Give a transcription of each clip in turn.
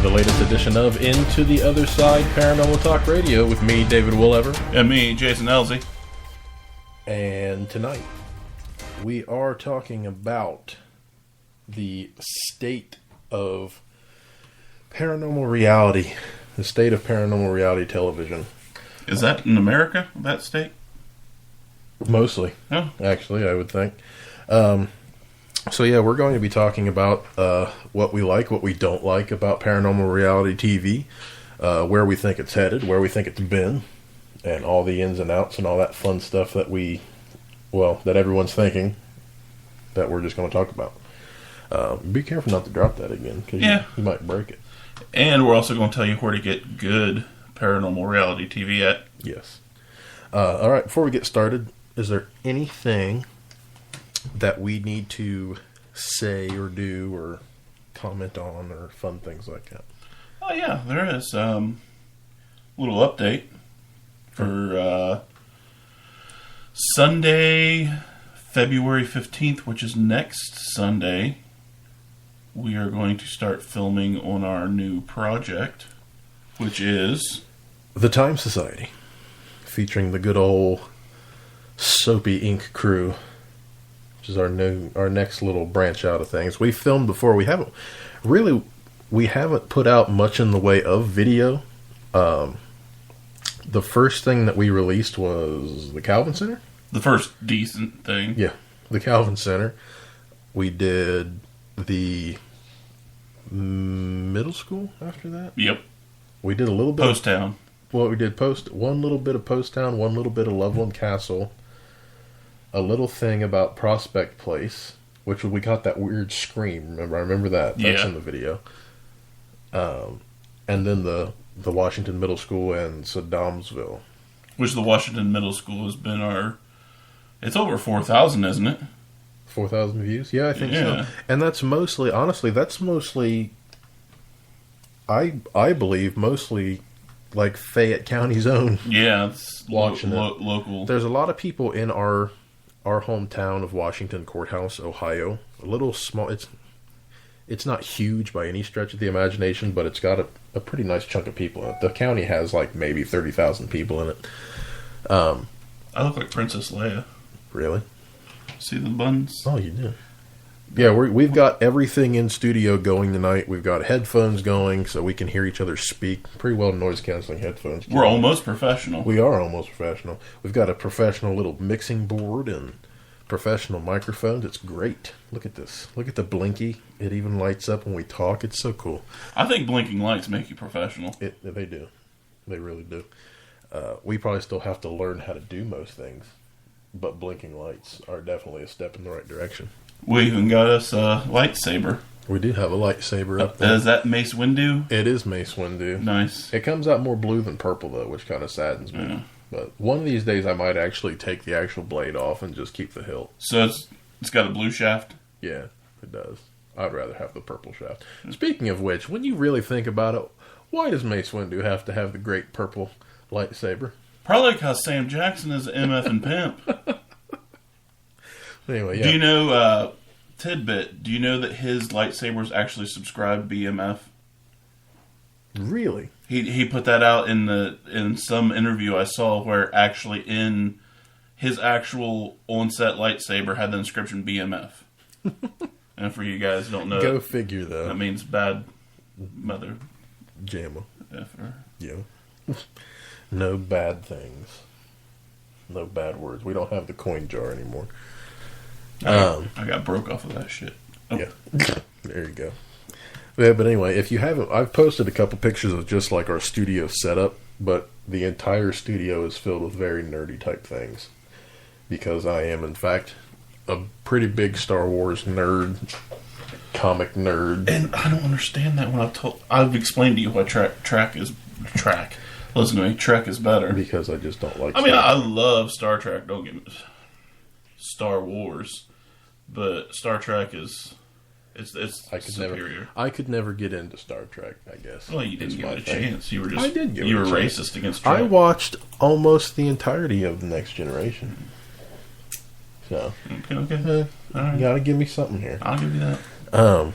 the latest edition of Into the Other Side Paranormal Talk Radio with me, David Willever. And me, Jason Elsie. And tonight, we are talking about the state of paranormal reality, the state of paranormal reality television. Is that in America, that state? Mostly, Oh. Actually, I would think. So yeah, we're going to be talking about what we like, what we don't like about paranormal reality TV, where we think it's headed, where we think it's been, and all the ins and outs and all that fun stuff that that everyone's thinking that we're just going to talk about. Be careful not to drop that again, because you might break it. And we're also going to tell you where to get good paranormal reality TV at. Yes. All right, before we get started, is there anything that we need to say or do or comment on or fun things like that? Oh, yeah, there is. Little update for Sunday, February 15th, which is next Sunday. We are going to start filming on our new project, which is The Time Society, featuring the good old Soapy Inc. crew, which is our next little branch out of things. We filmed before. We haven't put out much in the way of video. The first thing that we released was the Calvin Center. the first decent thing. Yeah, the Calvin Center. We did the middle school after that. Yep. We did a little bit Post Town. Well, we did one little bit of Post Town, one little bit of Loveland Castle, a little thing about Prospect Place, which we got that weird scream. Remember? I remember that. That's in the video. And then the Washington Middle School and Saddamsville. Which the Washington Middle School has been it's over 4,000, isn't it? 4,000 views? Yeah, I think so. And that's mostly, honestly, I believe, mostly like Fayette County's own. Yeah, it's watching local. There's a lot of people in our hometown of Washington Courthouse, Ohio. A little small. It's not huge by any stretch of the imagination, but it's got a pretty nice chunk of people in it. The county has like maybe 30,000 people in it. I look like Princess Leia. Really? See the buns? Oh, you do. Yeah, we've got everything in studio going tonight. We've got headphones going so we can hear each other speak. Pretty well noise-canceling headphones. We're almost professional. We are almost professional. We've got a professional little mixing board and professional microphones. It's great. Look at this. Look at the blinky. It even lights up when we talk. It's so cool. I think blinking lights make you professional. They do. They really do. We probably still have to learn how to do most things, but blinking lights are definitely a step in the right direction. We even got us a lightsaber. We do have a lightsaber up there. Is that Mace Windu? It is Mace Windu. Nice. It comes out more blue than purple, though, which kind of saddens me. Yeah. But one of these days, I might actually take the actual blade off and just keep the hilt. So it's got a blue shaft? Yeah, it does. I'd rather have the purple shaft. Speaking of which, when you really think about it, why does Mace Windu have to have the great purple lightsaber? Probably because Sam Jackson is an MF and pimp. Anyway, yeah. Do you know, tidbit, do you know that his lightsabers actually subscribe BMF? Really? He put that out in some interview I saw where actually in his actual on-set lightsaber had the inscription BMF. And for you guys who don't know, Go figure, though. that means bad mother. Jamma. Effer. Yeah. No bad things. No bad words. We don't have the coin jar anymore. I got broke off of that shit. Oh. Yeah. There you go. Yeah, but anyway, if you haven't, I've posted a couple pictures of just like our studio setup, but the entire studio is filled with very nerdy type things. Because I am, in fact, a pretty big Star Wars nerd, comic nerd. And I don't understand that when I've explained to you why Trek is Listen to me, Trek is better. Because I just don't like I love Star Trek, don't get me Star Wars. But Star Trek is it's superior. I could never get into Star Trek, I guess. Well, you didn't give it a chance. You were just I did give you it were a chance. racist against Trek. I watched almost the entirety of The Next Generation. So Okay. All right. you gotta give me something here. I'll give you that.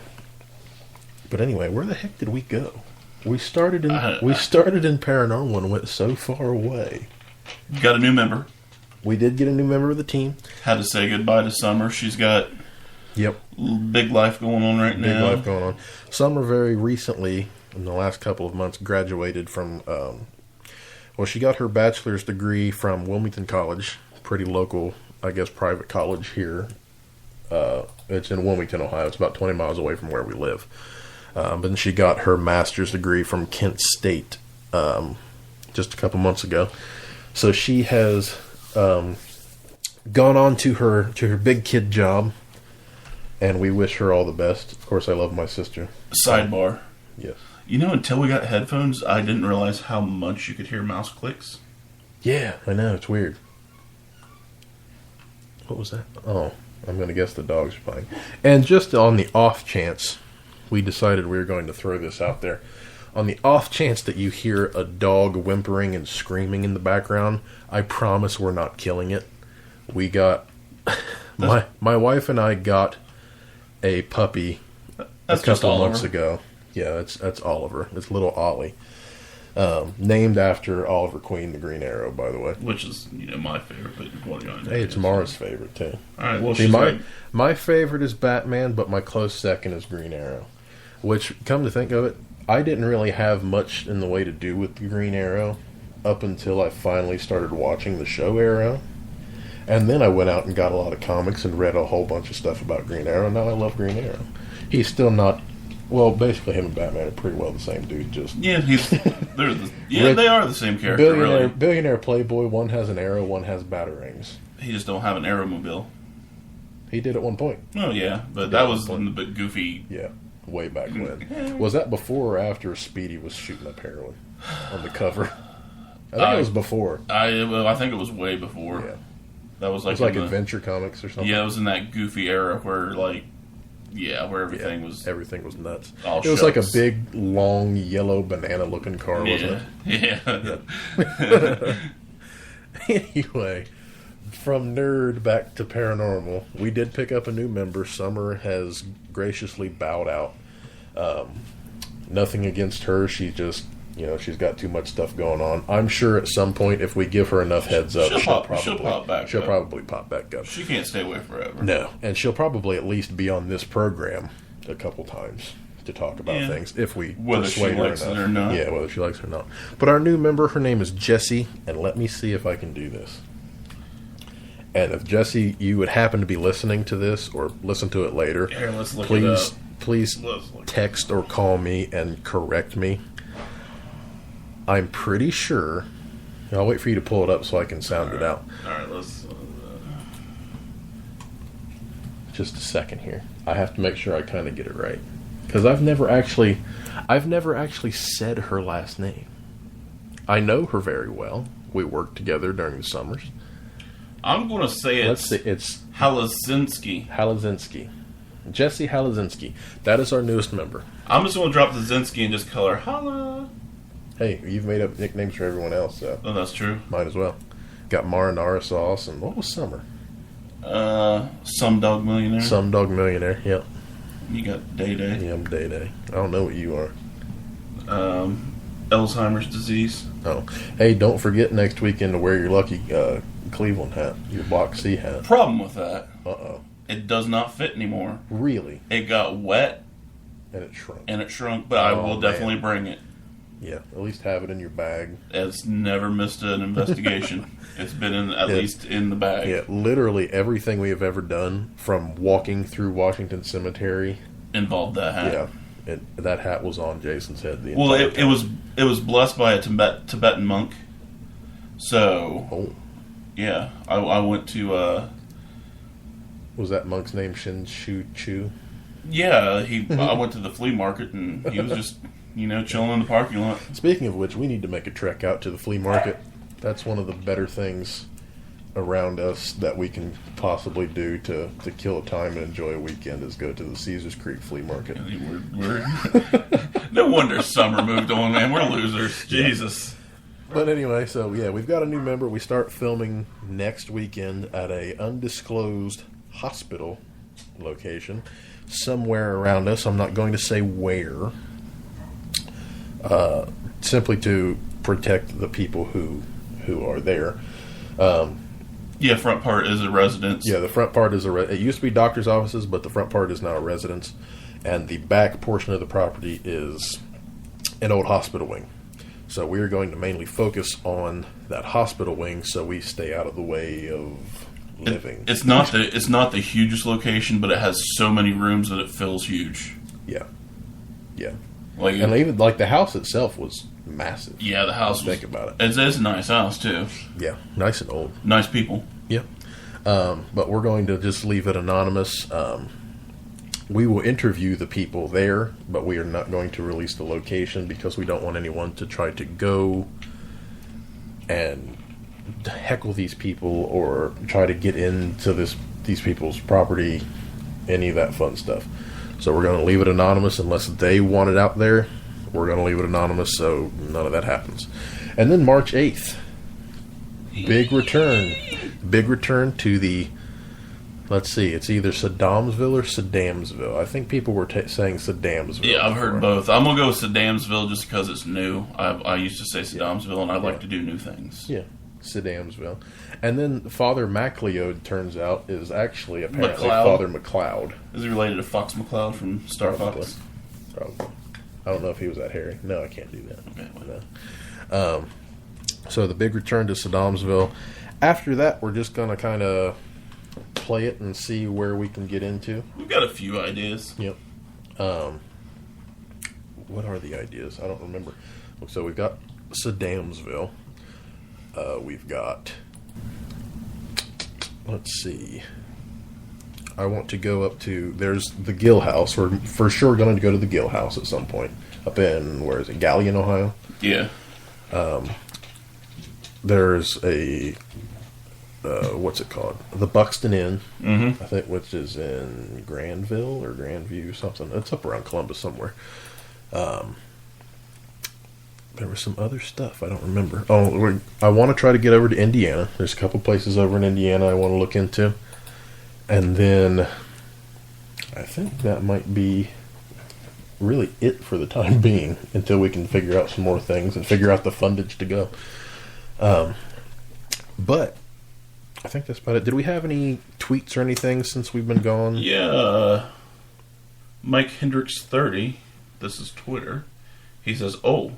But anyway, where the heck did we go? We started in paranormal and went so far away. Got a new member. We did get a new member of the team. Had to say goodbye to Summer. She's got big life going on right now. Big life going on. Summer very recently, in the last couple of months, graduated from. She got her bachelor's degree from Wilmington College, pretty local, I guess, private college here. It's in Wilmington, Ohio. It's about 20 miles away from where we live. But then she got her master's degree from Kent State just a couple months ago. So she has gone on to her big kid job, and we wish her all the best. Of course, I love my sister. Sidebar. Yes. You know, until we got headphones, I didn't realize how much you could hear mouse clicks. Yeah, I know. It's weird. What was that? Oh, I'm going to guess the dogs are playing. And just on the off chance, we decided we were going to throw this out there. On the off chance that you hear a dog whimpering and screaming in the background, I promise we're not killing it. We got... my wife and I got a puppy a couple months ago. Yeah, that's Oliver. It's little Ollie. Named after Oliver Queen, the Green Arrow, by the way. Which is, my favorite, but what do you know? Hey, it's Mara's favorite, too. All right, well, my favorite is Batman, but my close second is Green Arrow. Which, come to think of it, I didn't really have much in the way to do with the Green Arrow up until I finally started watching the show Arrow. And then I went out and got a lot of comics and read a whole bunch of stuff about Green Arrow. Now I love Green Arrow. He's still not... Well, basically, him and Batman are pretty well the same dude. Just they are the same character. Billionaire playboy. One has an arrow, one has batarangs. He just don't have an Aeromobile. He did at one point. Oh yeah, but that was in the big goofy. Yeah, way back when. Was that before or after Speedy was shooting up heroin on the cover? I think it was before. I think it was way before. Yeah, that was like Adventure Comics or something. Yeah, it was in that goofy era where where everything was nuts. It was like a big, long, yellow banana-looking car, wasn't it? Yeah. Anyway, from nerd back to paranormal, we did pick up a new member. Summer has graciously bowed out. Nothing against her. She just, she's got too much stuff going on. I'm sure at some point, if we give her enough heads up, she'll probably pop back up. She can't stay away forever. No, and she'll probably at least be on this program a couple times to talk about things if we persuade her enough. It or not. Yeah, whether she likes it or not. But our new member, her name is Jessie, and let me see if I can do this. And if Jessie, you would happen to be listening to this or listen to it later, here, let's look it up. Please text or call me and correct me. I'm pretty sure. I'll wait for you to pull it up so I can sound it out. All right, let's. Just a second here. I have to make sure I kind of get it right because I've never actually said her last name. I know her very well. We worked together during the summers. I'm going to say it's Halazinski. Halazinski. Jessie Halazinski. That is our newest member. I'm just going to drop the Zinski and just call her Hala. Hey, you've made up nicknames for everyone else, so. Oh, that's true. Might as well. Got Marinara Sauce, and what was Summer? Some Dog Millionaire. Some Dog Millionaire, yep. You got Day Day. Yeah, I'm Day Day. I don't know what you are. Alzheimer's disease. Oh. Hey, don't forget next weekend to wear your lucky Cleveland hat, your Block C hat. Problem with that. Uh-oh. It does not fit anymore. Really? It got wet. And it shrunk. But I will definitely bring it. Yeah, at least have it in your bag. It's never missed an investigation. It's been at least in the bag. Yeah, literally everything we have ever done, from walking through Washington Cemetery, involved that hat. Yeah, that hat was on Jason's head. It was blessed by a Tibetan monk. So, yeah, I went to. Was that monk's name Shin Shu Chu? Yeah, I went to the flea market and he was just. Chilling in the parking lot. Speaking of which, we need to make a trek out to the flea market. That's one of the better things around us that we can possibly do to kill time and enjoy a weekend is go to the Caesars Creek Flea Market. No wonder summer moved on, man. We're losers. Jesus. But anyway, so yeah, we've got a new member. We start filming next weekend at a undisclosed hospital location somewhere around us. I'm not going to say where. simply to protect the people who are there. Yeah, front part is a residence. Yeah, the front part is it used to be doctor's offices, but the front part is now a residence, and the back portion of the property is an old hospital wing. So we are going to mainly focus on that hospital wing, so we stay out of the way of living. It's not the hugest location, but it has so many rooms that it feels huge. Yeah. Like, And even like the house itself was massive. yeah, the house. Think about it. It's a nice house too. Yeah, nice and old. Nice people. Yeah. But we're going to just leave it anonymous. We will interview the people there, but we are not going to release the location because we don't want anyone to try to go and heckle these people or try to get into these people's property, any of that fun stuff. So we're going to leave it anonymous unless they want it out there. We're going to leave it anonymous so none of that happens. And then March 8th, big return to the, let's see, it's either Saddamsville or Saddamsville. I think people were saying Saddamsville. Yeah, I've heard both. I'm going to go with Saddamsville just because it's new. I used to say Saddamsville, and I like to do new things. Yeah, Saddamsville. And then Father MacLeod, turns out, is actually apparently McLeod? Father McLeod. Is he related to Fox McCloud from Star Fox? Probably. I don't know if he was that hairy. No, I can't do that. Okay, well. No. So the big return to Saddamsville. After that, we're just going to kind of play it and see where we can get into. We've got a few ideas. Yep. What are the ideas? I don't remember. So we've got Saddamsville. We've got... Let's see. I want to go up to... There's the Gill House. We're for sure going to go to the Gill House at some point. Up in, where is it? Galion, Ohio? Yeah. There's a... what's it called? The Buxton Inn, Mm-hmm. I think, which is in Grandville or Grandview, something. It's up around Columbus somewhere. There was some other stuff I don't remember. Oh, I want to try to get over to Indiana. There's a couple places over in Indiana I want to look into. And then I think that might be really it for the time being until we can figure out some more things and figure out the fundage to go. But I think that's about it. Did we have any tweets or anything since we've been gone? Yeah. Mike Hendricks 30. This is Twitter. He says, "Oh,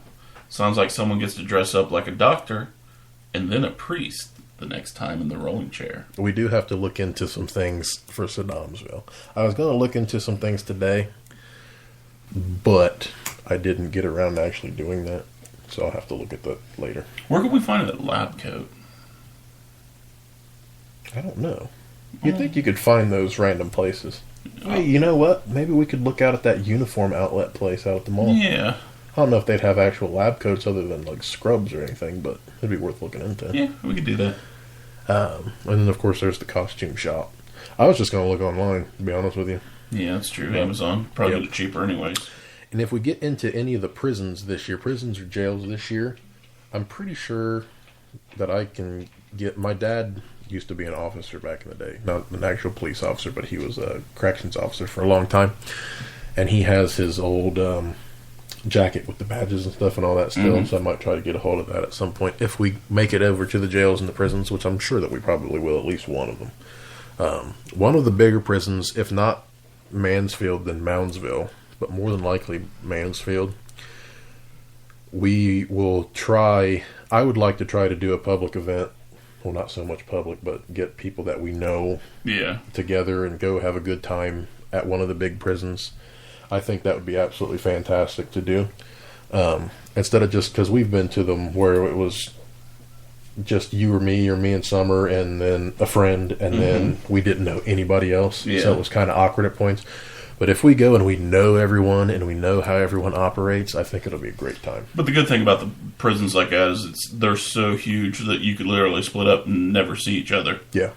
sounds like someone gets to dress up like a doctor and then a priest the next time in the rolling chair." We do have to look into some things for Saddamsville. I was going to look into some things today, but I didn't get around to actually doing that. So I'll have to look at that later. Where can we find that lab coat? I don't know. You'd think you could find those random places. Hey, you know what? Maybe we could look out at that uniform outlet place out at the mall. Yeah. I don't know if they'd have actual lab coats other than like scrubs or anything, but it'd be worth looking into. Yeah, we could do that. And then, of course, there's the costume shop. I was just going to look online, to be honest with you. Yeah, that's true. Amazon. Probably get it cheaper anyways. And if we get into any of the prisons this year, prisons or jails this year, I'm pretty sure that I can get... My dad used to be an officer back in the day. Not an actual police officer, but he was a corrections officer for a long time. And he has his old jacket with the badges and stuff and all that still. So I might try to get a hold of that at some point if we make it over to the jails and the prisons, which I'm sure that we probably will, at least one of them. One of the bigger prisons, if not Mansfield, then Moundsville, but more than likely Mansfield. We will try... I would like to try to do a public event. Well, not so much public, but get people that we know together and go have a good time at one of the big prisons. I think that would be absolutely fantastic to do. Instead of just... Because we've been to them where it was just you or me and Summer and then a friend, and then we didn't know anybody else. So it was kind of awkward at points. But if we go and we know everyone and we know how everyone operates, I think it'll be a great time. But the good thing about the prisons like that is they're so huge that you could literally split up and never see each other. Yeah.